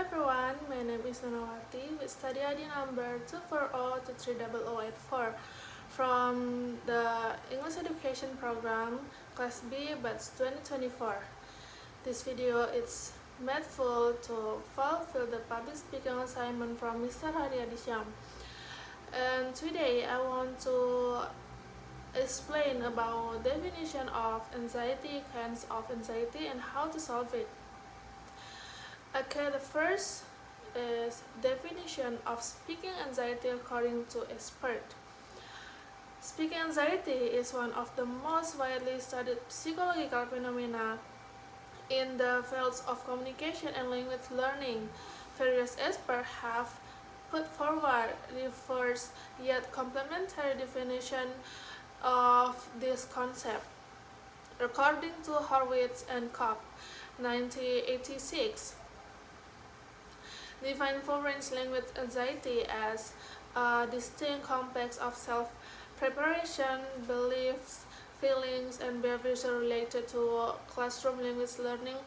everyone, my name is Nonawati with study ID number 240230084 from the English Education Program, Class B, Batch 2024. This video is made full to fulfill the public speaking assignment from Mr. Haryadisham. And today I want to explain about definition of anxiety, kinds of anxiety, and how to solve it. Okay, the first is definition of speaking anxiety according to expert. Speaking anxiety is one of the most widely studied psychological phenomena in the fields of communication and language learning. Various experts have put forward diverse yet complementary definition of this concept. According to Horwitz and Kopp, 1986, define foreign language anxiety as a distinct complex of self-preparation, beliefs, feelings, and behaviors related to classroom language learning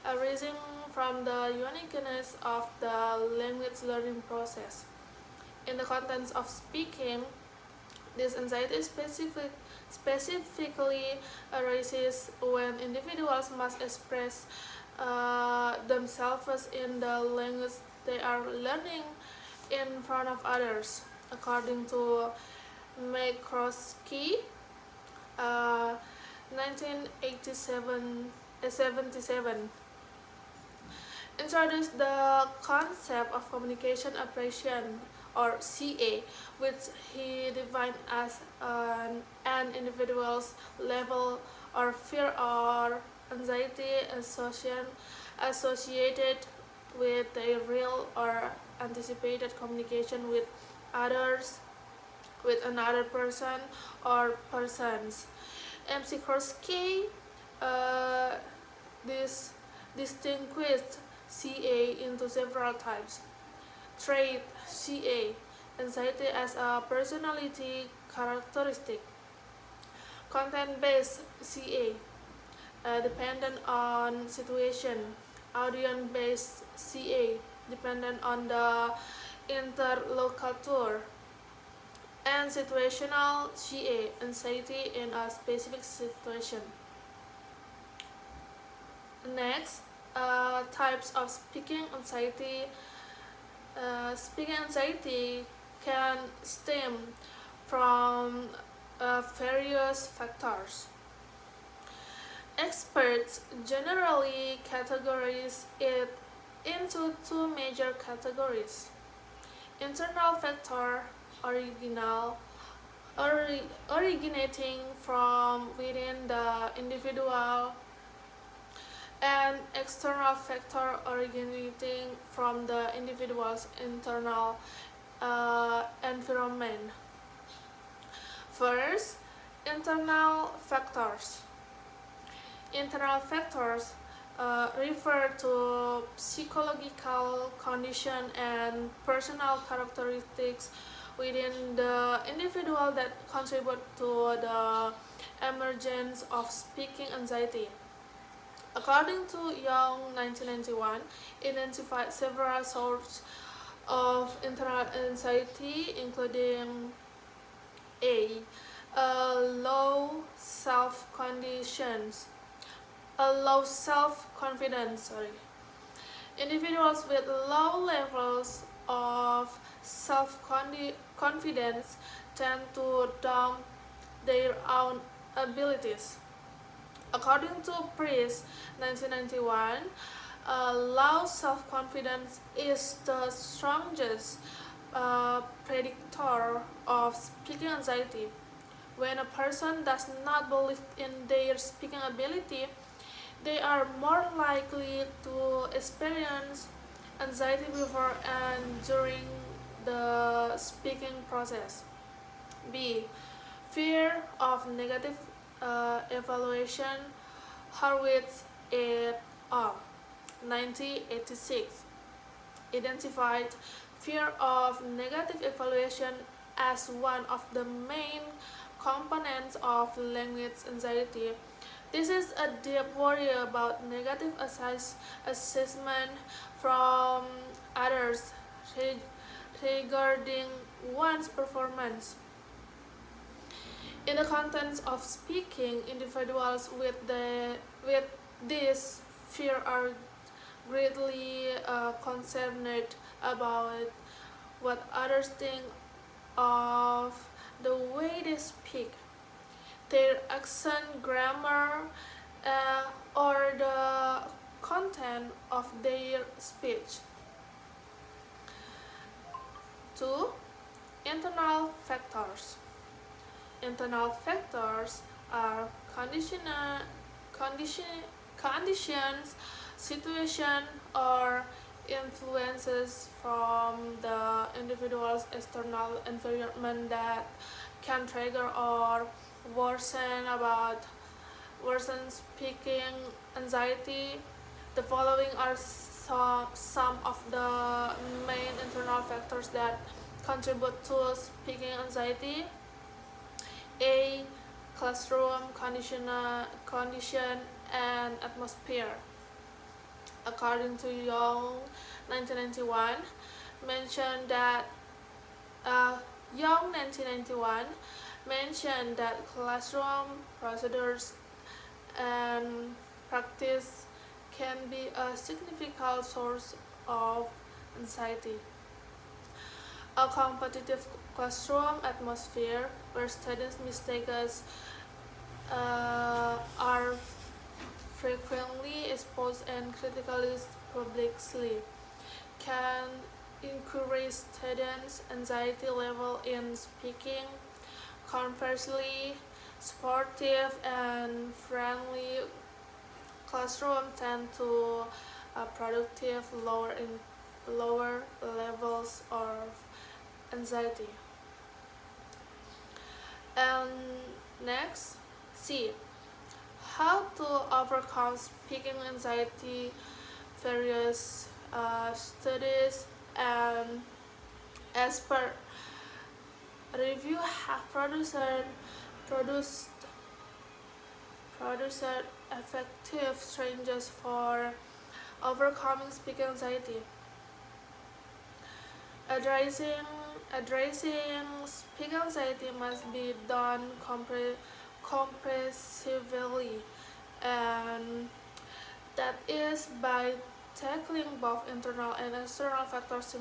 arising from the uniqueness of the language learning process. In the context of speaking, this anxiety specifically arises when individuals must express themselves in the language they are learning in front of others. According to McCroskey, 1977, introduced the concept of communication apprehension, or CA, which he defined as an individual's level or fear or anxiety associated with their real or anticipated communication with others, with another person or persons. MC Kroski distinguished CA into several types. Trait CA, anxiety as a personality characteristic. Content-based CA, dependent on situation. Audience-based CA, dependent on the interlocutor. And situational CA, anxiety in a specific situation. Next, types of speaking anxiety. Speaking anxiety can stem from various factors. Experts generally categorize it into two major categories: internal factor, originating from within the individual, and external factor originating from the individual's internal environment. First, internal factors. Internal factors refer to psychological condition and personal characteristics within the individual that contribute to the emergence of speaking anxiety. According to Young, 1991, identified several sources of internal anxiety, including a low self-confidence. Individuals with low levels of self-confidence tend to doubt their own abilities. According to Priest, 1991, low self-confidence is the strongest predictor of speaking anxiety. When a person does not believe in their speaking ability, they are more likely to experience anxiety before and during the speaking process. B. Fear of negative evaluation. Horwitz et al. 1986 identified fear of negative evaluation as one of the main components of language anxiety. This is a deep worry about negative assessment from others regarding one's performance. In the context of speaking, individuals with this fear are greatly concerned about what others think of the way they speak, their accent, grammar, or the content of their speech. 2. Internal factors. Internal factors are conditions, situation, or influences from the individual's external environment that can trigger or worsen speaking anxiety. The following are some of the main internal factors that contribute to speaking anxiety. A. Classroom condition and atmosphere. According to Young 1991, mentioned that Young 1991 mentioned that classroom procedures and practice can be a significant source of anxiety. A competitive classroom atmosphere where students' mistakes are frequently exposed and critically publicly can increase students' anxiety level in speaking. Conversely, supportive and friendly classrooms tend to productive lower levels of anxiety. And next, C. How to overcome speaking anxiety. Various studies and expert review have produced effective strategies for overcoming speaking anxiety. Addressing speaking anxiety must be done comprehensively, and that is by tackling both internal and external factors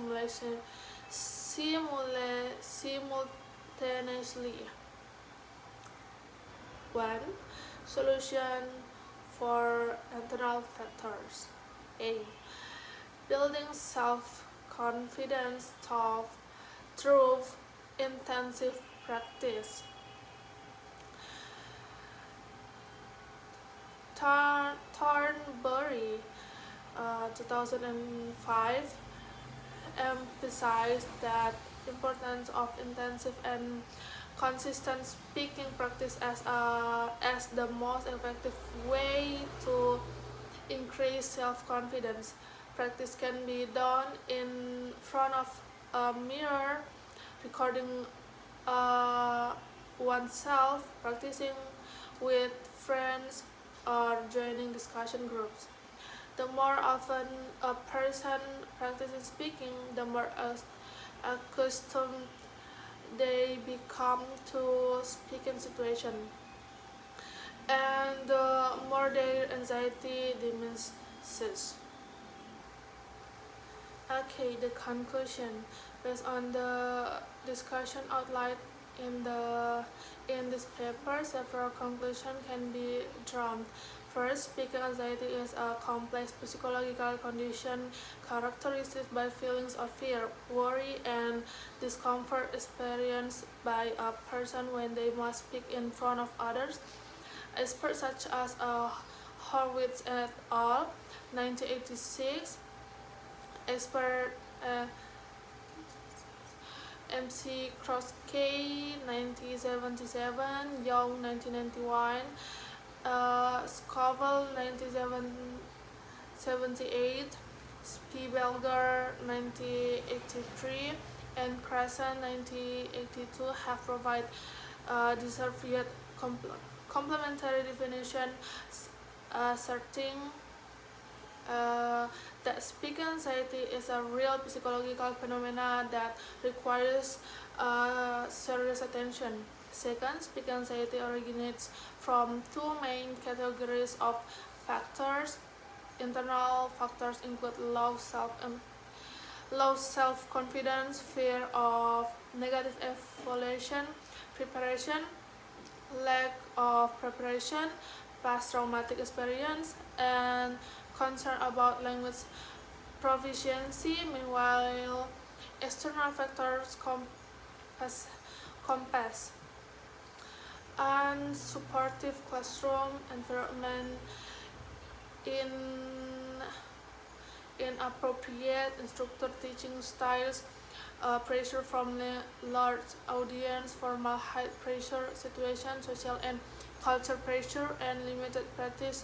simultaneously. 1. Solution for internal factors. A. Building self-confidence through intensive practice. Thornbury 2005 emphasized that importance of intensive and consistent speaking practice as the most effective way to increase self-confidence. Practice can be done in front of a mirror, recording oneself, practicing with friends, or joining discussion groups. The more often a person practices speaking, the more accustomed they become to speaking situation, and the more their anxiety diminishes. Okay, the conclusion. Based on the discussion outlined in this paper, several conclusions can be drawn. First, speaking anxiety is a complex psychological condition characterized by feelings of fear, worry, and discomfort experienced by a person when they must speak in front of others. Experts such as Horwitz et al. 1986, expert MC Croskey 1977, Young 1991, Scoville 1978, Spielberger 1983, and Crescent 1982 have provided deserved complementary definition asserting that speaking anxiety is a real psychological phenomena that requires serious attention. Second, speaking anxiety originates from two main categories of factors. Internal factors include low self-confidence, fear of negative evaluation, preparation, lack of preparation, past traumatic experience, and concern about language proficiency. Meanwhile, external factors compass unsupportive classroom environment, inappropriate instructor teaching styles, pressure from the large audience, formal high pressure situation, social and cultural pressure, and limited practice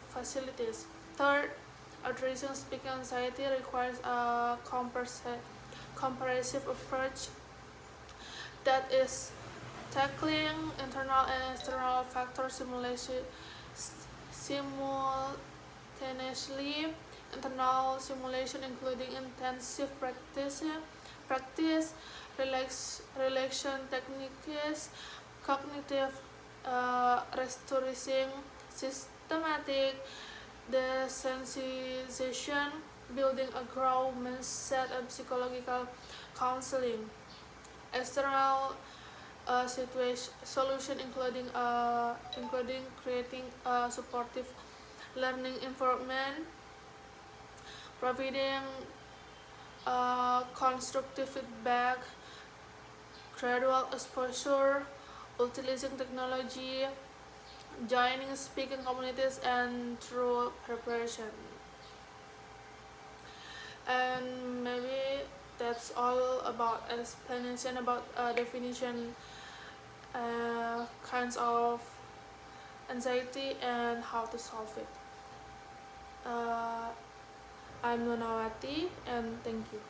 facilities. Third, addressing speaking anxiety requires a comprehensive approach that is tackling internal and external factors simultaneously. Internal simulation including intensive practice, relaxation techniques, cognitive restoring, systematic desensitization, building a growth mindset, and psychological counseling. External solution including creating a supportive learning environment, providing constructive feedback, gradual exposure, utilizing technology, joining speaking communities, and through preparation. And maybe that's all about explanation about definition, kinds of anxiety, and how to solve it. I'm Nonawati, and thank you.